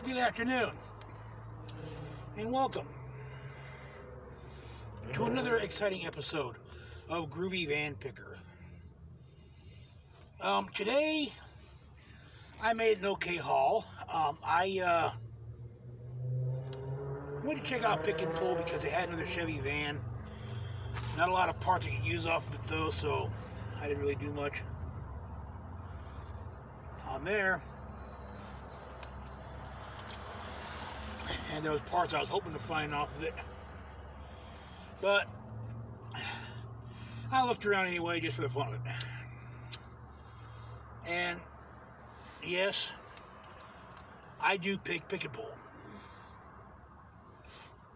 Good afternoon, and welcome to another exciting episode of Groovy Van Picker. Today, I made an okay haul. I went to check out Pick and Pull because they had another Chevy van. Not a lot of parts I could use off of it though, so I didn't really do much on there. And there was parts I was hoping to find off of it, but I looked around anyway just for the fun of it. And yes, I do pick and pull.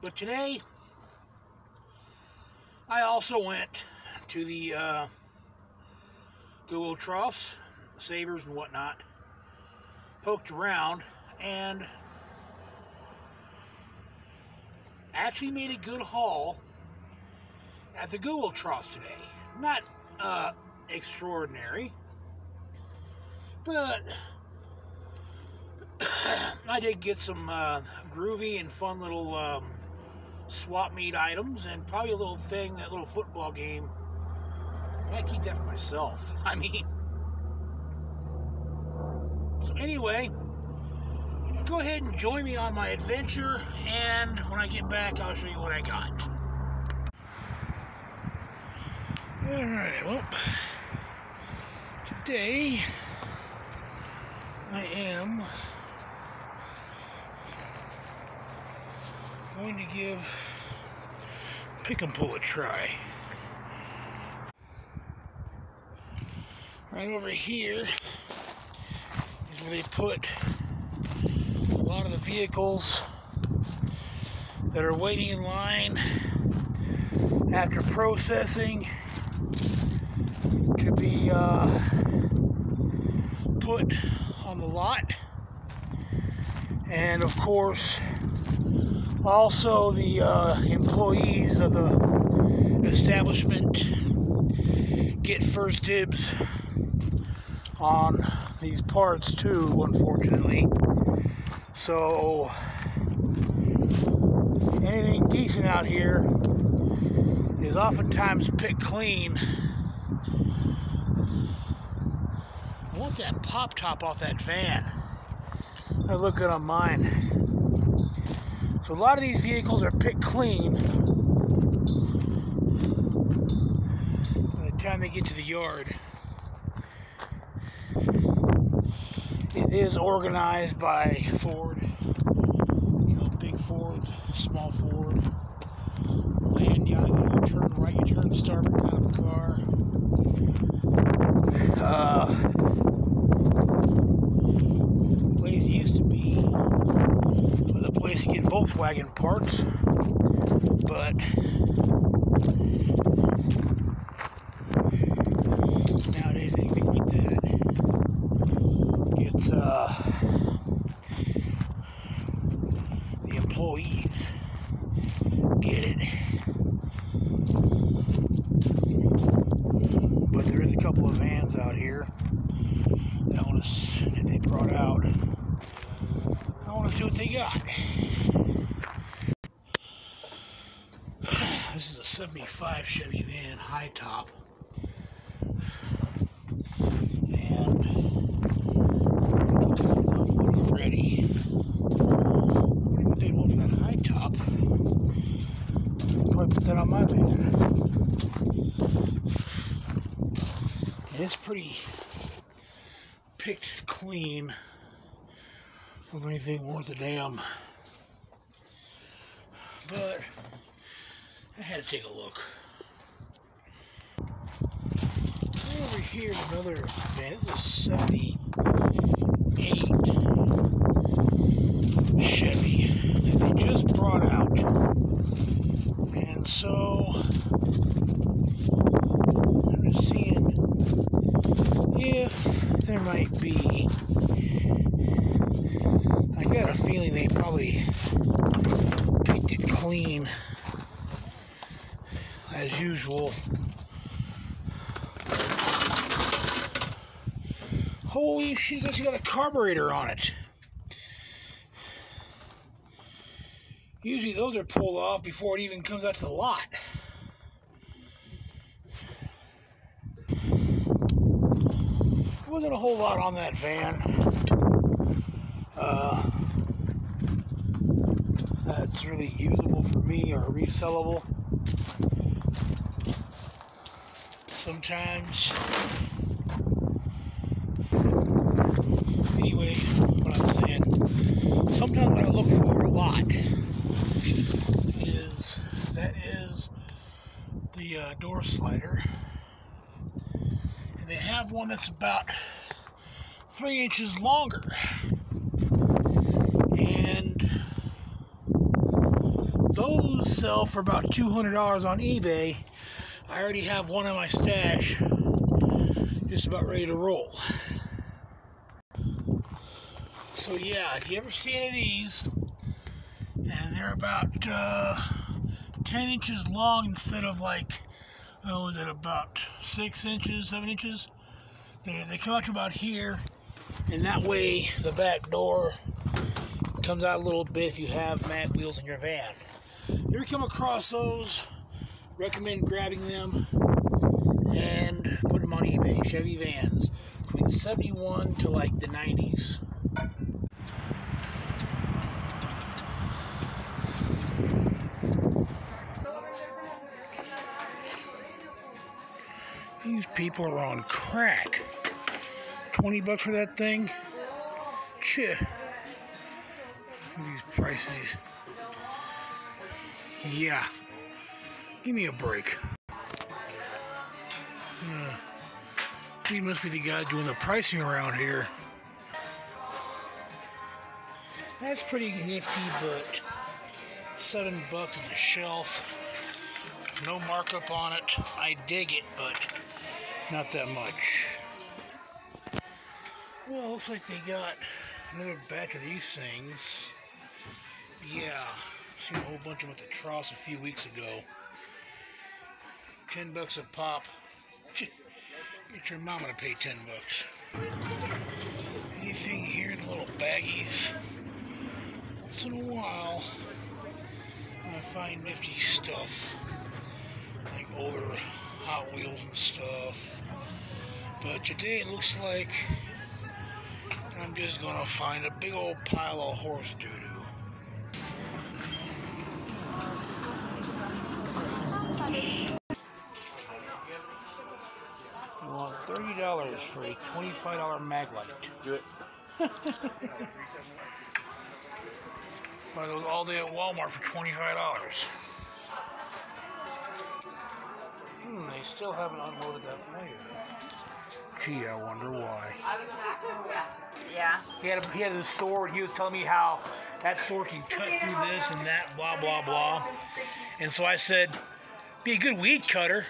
But today, I also went to the Goodwill troughs, savers and whatnot, poked around, and actually made a good haul at the Goodwill troughs today. Not extraordinary, but I did get some groovy and fun little swap meet items, and probably a little thing, that little football game. I might keep that for myself. So anyway, go ahead and join me on my adventure, and when I get back, I'll show you what I got. Alright, well, today I am going to give Pick and Pull a try. Right over here is where they put a lot of the vehicles that are waiting in line after processing to be put on the lot. And of course, also the employees of the establishment get first dibs on these parts too, unfortunately. So anything decent out here is oftentimes picked clean. I want that pop top off that van. I look good on mine. So a lot of these vehicles are picked clean by the time they get to the yard. It is organized by Ford, you know, big Ford, small Ford, land yacht, you know, turn right, you turn starboard kind of a car. Place used to be the place to get Volkswagen parts, but nowadays anything like that, it's the employees get it. But there is a couple of vans out here that they brought out. I want to see what they got. This is a 75 Chevy van, high top. And ready. I wonder if they'd want for that high top. Probably put that on my van. And it's pretty picked clean of anything worth a damn. But I had to take a look. Over here is another van. This is a 78 Chevy that they just brought out. And so I'm just seeing if there might be. I got a feeling they probably picked it clean as usual. Holy shit, it's actually got a carburetor on it. Usually those are pulled off before it even comes out to the lot. There wasn't a whole lot on that van. That's really usable for me or resellable. Sometimes. Anyway, what I'm saying, sometimes what I look for a lot is the door slider. And they have one that's about 3 inches longer. And those sell for about $200 on eBay. I already have one in my stash, just about ready to roll. So yeah, if you ever see any of these, and they're about 10 inches long instead of like, oh, is it about 6 inches, 7 inches? They come out to about here, and that way the back door comes out a little bit if you have mag wheels in your van. If you ever come across those, recommend grabbing them and put them on eBay. Chevy vans, between 71 to like the 90s. These people are on crack. 20 bucks for that thing? Shit. These prices. Yeah. Give me a break. He must be the guy doing the pricing around here. That's pretty nifty, but $7 at the shelf. No markup on it. I dig it, but not that much. Well, looks like they got another batch of these things. Yeah, seen a whole bunch of them at the troughs a few weeks ago. $10 a pop. Get your mama to pay $10. Anything here in little baggies. Once in a while, I find nifty stuff. Like older Hot Wheels and stuff. But today it looks like I'm just gonna find a big old pile of horse doo-doo. I want $30 for a $25 mag light. Do it. Buy those all day at Walmart for $25. They still haven't unloaded that later. Gee, I wonder why. Yeah. He had his sword. He was telling me how that sword can cut through this and that, blah, blah, blah. And so I said, be a good weed cutter.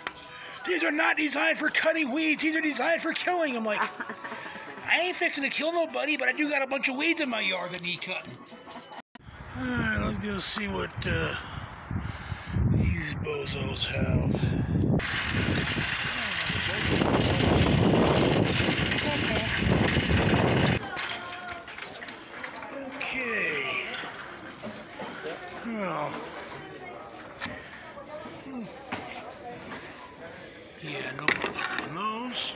These are not designed for cutting weeds. These are designed for killing. I'm like, I ain't fixing to kill nobody, but I do got a bunch of weeds in my yard that need cutting. All right, let's go see what these bozos have. Okay. Well. Yeah, no markup on those.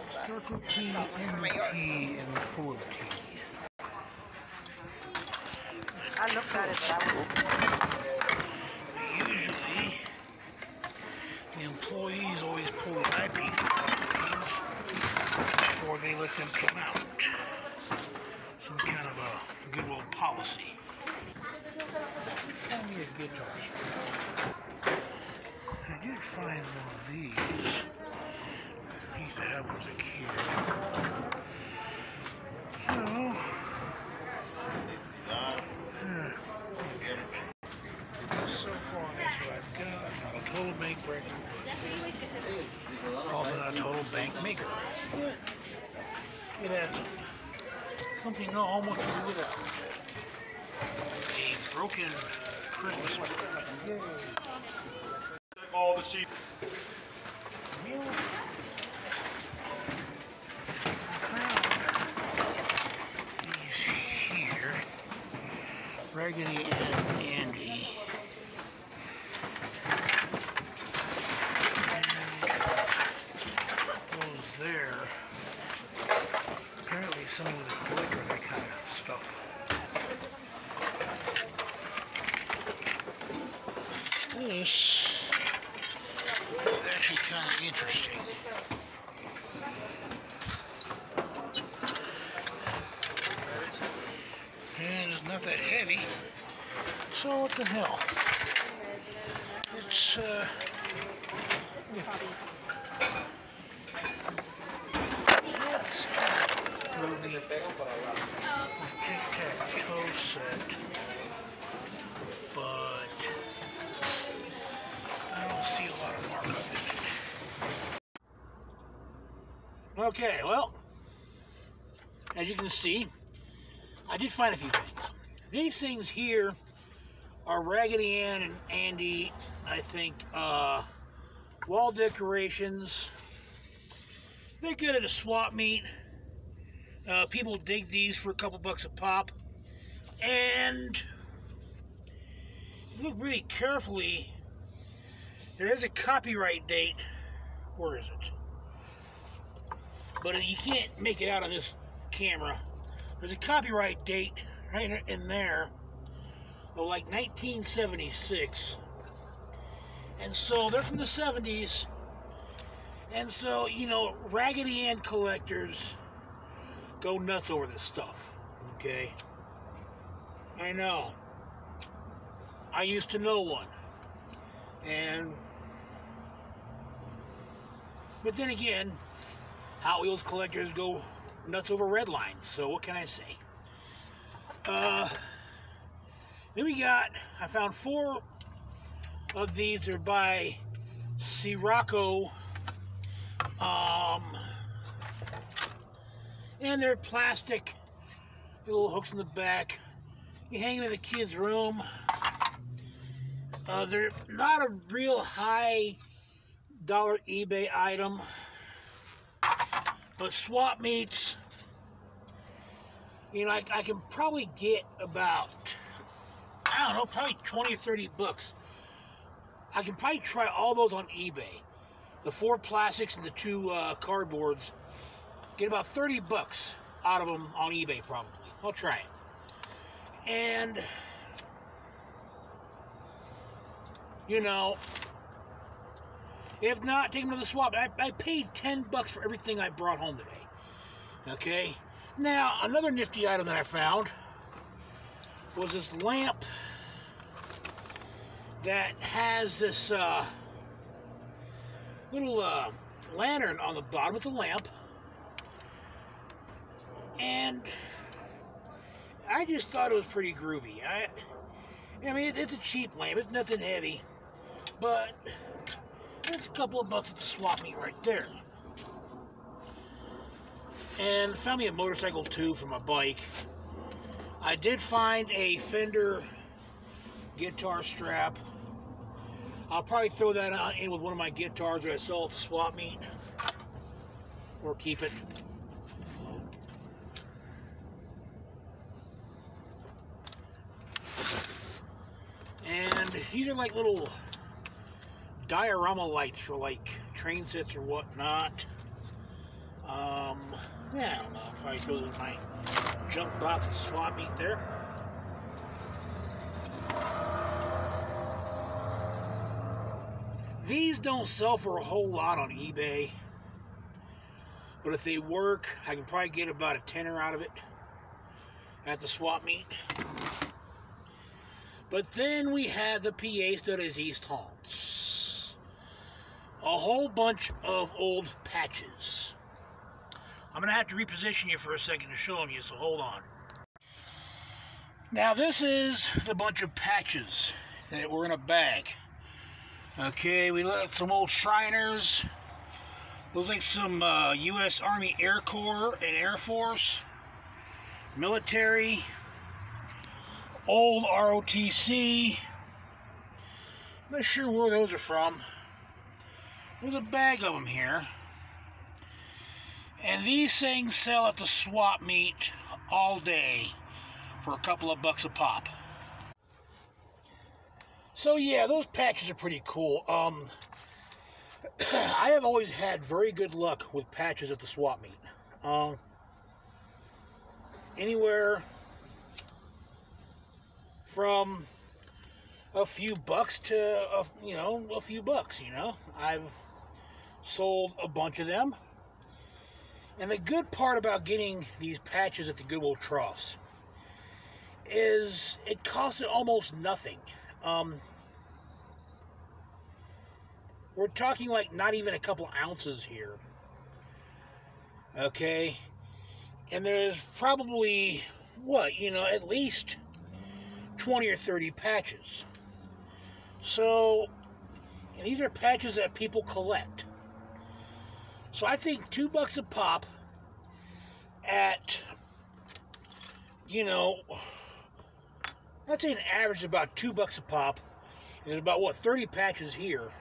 Starts with tea, end with tea, and full of tea. I looked at it that way. Usually, the employees always pull the eyepiece before they let them come out. Some kind of a Goodwill policy. Find me a guitar string. I did find one of these. I used to have one as a kid. So, so far that's what I've got. Not a total bank breaker, but also not a total bank maker. But it adds up. Something not almost to do without. A broken Christmas tree. Yay. All the sheep. Well, I found Raggedy and Andy. And those there. Apparently someone was a collector of that kind of stuff. This is actually kind of interesting. And it's not that heavy, so what the hell? It's nifty. It's Groovy, a tic-tac-toe set, but I don't see a lot of markup in it. Okay, well, as you can see, I did find a few things. These things here are Raggedy Ann and Andy, I think, wall decorations. They're good at a swap meet. People dig these for a couple bucks a pop. And look really carefully. There is a copyright date. Where is it? But you can't make it out on this camera. There's a copyright date right in there of like 1976. And so they're from the 70s. And so, you know, Raggedy Ann collectors go nuts over this stuff. Okay? I know. I used to know one. But then again, Hot Wheels collectors go nuts over red lines, so what can I say? Then I found 4 of these. They're by Sirocco, and they're plastic, little hooks in the back. You hang them in the kids' room. They're not a real high dollar eBay item. But swap meets, you know, I can probably get about, I don't know, probably 20 or 30 bucks. I can probably try all those on eBay. The 4 plastics and the 2 cardboards. Get about 30 bucks out of them on eBay probably. I'll try it. And, you know, if not, take them to the swap. I paid 10 bucks for everything I brought home today. Okay? Now, another nifty item that I found was this lamp that has this little lantern on the bottom. It's a lamp. And I just thought it was pretty groovy. I mean, it's a cheap lamp. It's nothing heavy. But it's a couple of bucks at the swap meet right there. And found me a motorcycle tube for my bike. I did find a Fender guitar strap. I'll probably throw that on in with one of my guitars that I sell at the swap meet. Or keep it. And these are like little diorama lights for like train sets or whatnot. Yeah, I don't know. I'll probably throw those in my junk box at the swap meet there. These don't sell for a whole lot on eBay, but if they work, I can probably get about a tenner out of it at the swap meet. But then we have the pièce de résistance. A whole bunch of old patches. I'm going to have to reposition you for a second to show them you, so hold on. Now this is the bunch of patches that were in a bag. Okay, we look at some old Shriners. Looks like some U.S. Army Air Corps and Air Force. Military. Old ROTC. Not sure where those are from. There's a bag of them here. And these things sell at the swap meet all day for a couple of bucks a pop. So yeah, those patches are pretty cool. I have always had very good luck with patches at the swap meet. Anywhere from a few bucks to a few bucks. I've sold a bunch of them, and the good part about getting these patches at the Goodwill troughs is it costs almost nothing. We're talking like not even a couple ounces here. Okay? And there's probably, at least 20 or 30 patches. So, and these are patches that people collect. So I think $2 a pop at, I'd say an average of about $2 a pop. There's about, 30 patches here.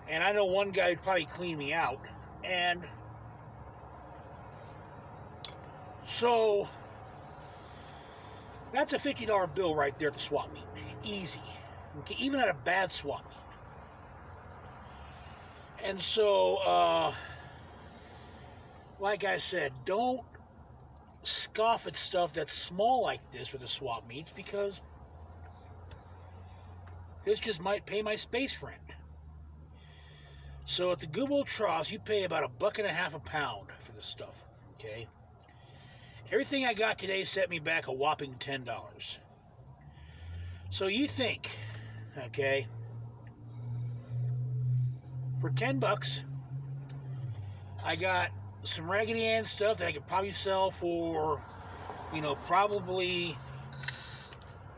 And I know one guy who'd probably clean me out. And so that's a $50 bill right there at the swap meet. Easy. Okay, even at a bad swap meet. And so, like I said, don't scoff at stuff that's small like this for the swap meets, because this just might pay my space rent. So at the Goodwill troughs, you pay about $1.50 a pound for this stuff, okay? Everything I got today set me back a whopping $10. So you think, okay, for $10, I got some Raggedy Ann stuff that I could probably sell for, probably,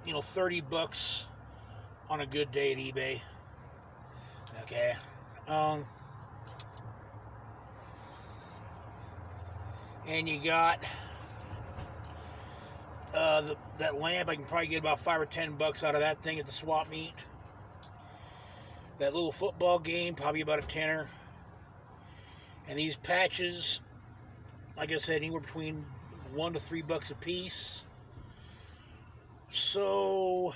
$30 on a good day at eBay. Okay. And you got that lamp. I can probably get about $5 or $10 out of that thing at the swap meet. That little football game, probably about a tenner. And these patches, like I said, anywhere between $1 to $3 a piece. So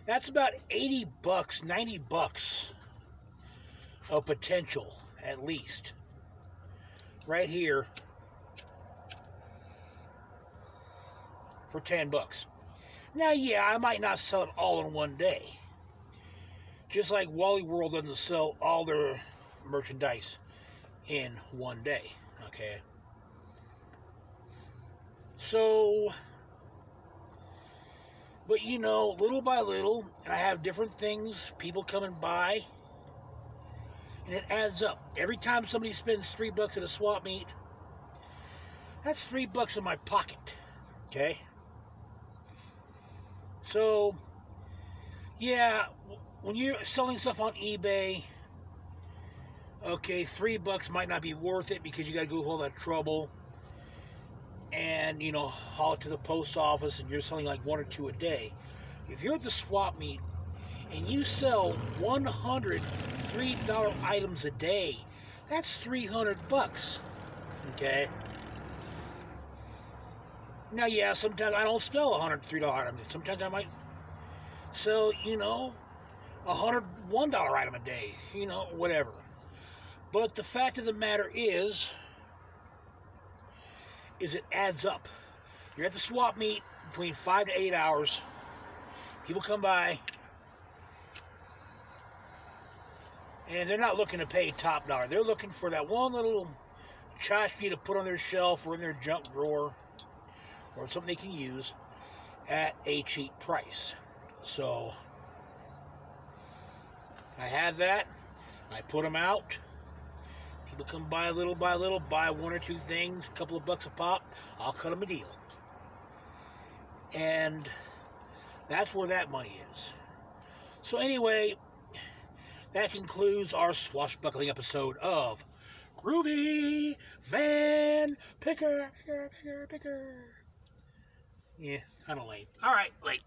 that's about $80, $90 of potential, at least, right here for $10. Now, yeah, I might not sell it all in one day. Just like Wally World doesn't sell all their merchandise in one day, okay? So, but little by little, and I have different things, people come and buy, and it adds up. Every time somebody spends $3 at a swap meet, that's $3 in my pocket, okay? So, yeah, when you're selling stuff on eBay, okay, $3 might not be worth it because you got to go through all that trouble and, haul it to the post office, and you're selling like 1 or 2 a day. If you're at the swap meet and you sell 100 $3 items a day, that's $300, okay? Now, yeah, sometimes I don't sell $100 $3 items. Sometimes I might sell, $101 item a day, whatever. But the fact of the matter is it adds up. You're at the swap meet between 5 to 8 hours. People come by, and they're not looking to pay top dollar. They're looking for that one little tchotchke to put on their shelf or in their junk drawer, or something they can use at a cheap price. So I have that. I put them out. People come by little by little, buy 1 or 2 things, a couple of bucks a pop. I'll cut them a deal. And that's where that money is. So anyway, that concludes our swashbuckling episode of Groovy Van Picker. Yeah, kind of lame. All right, late.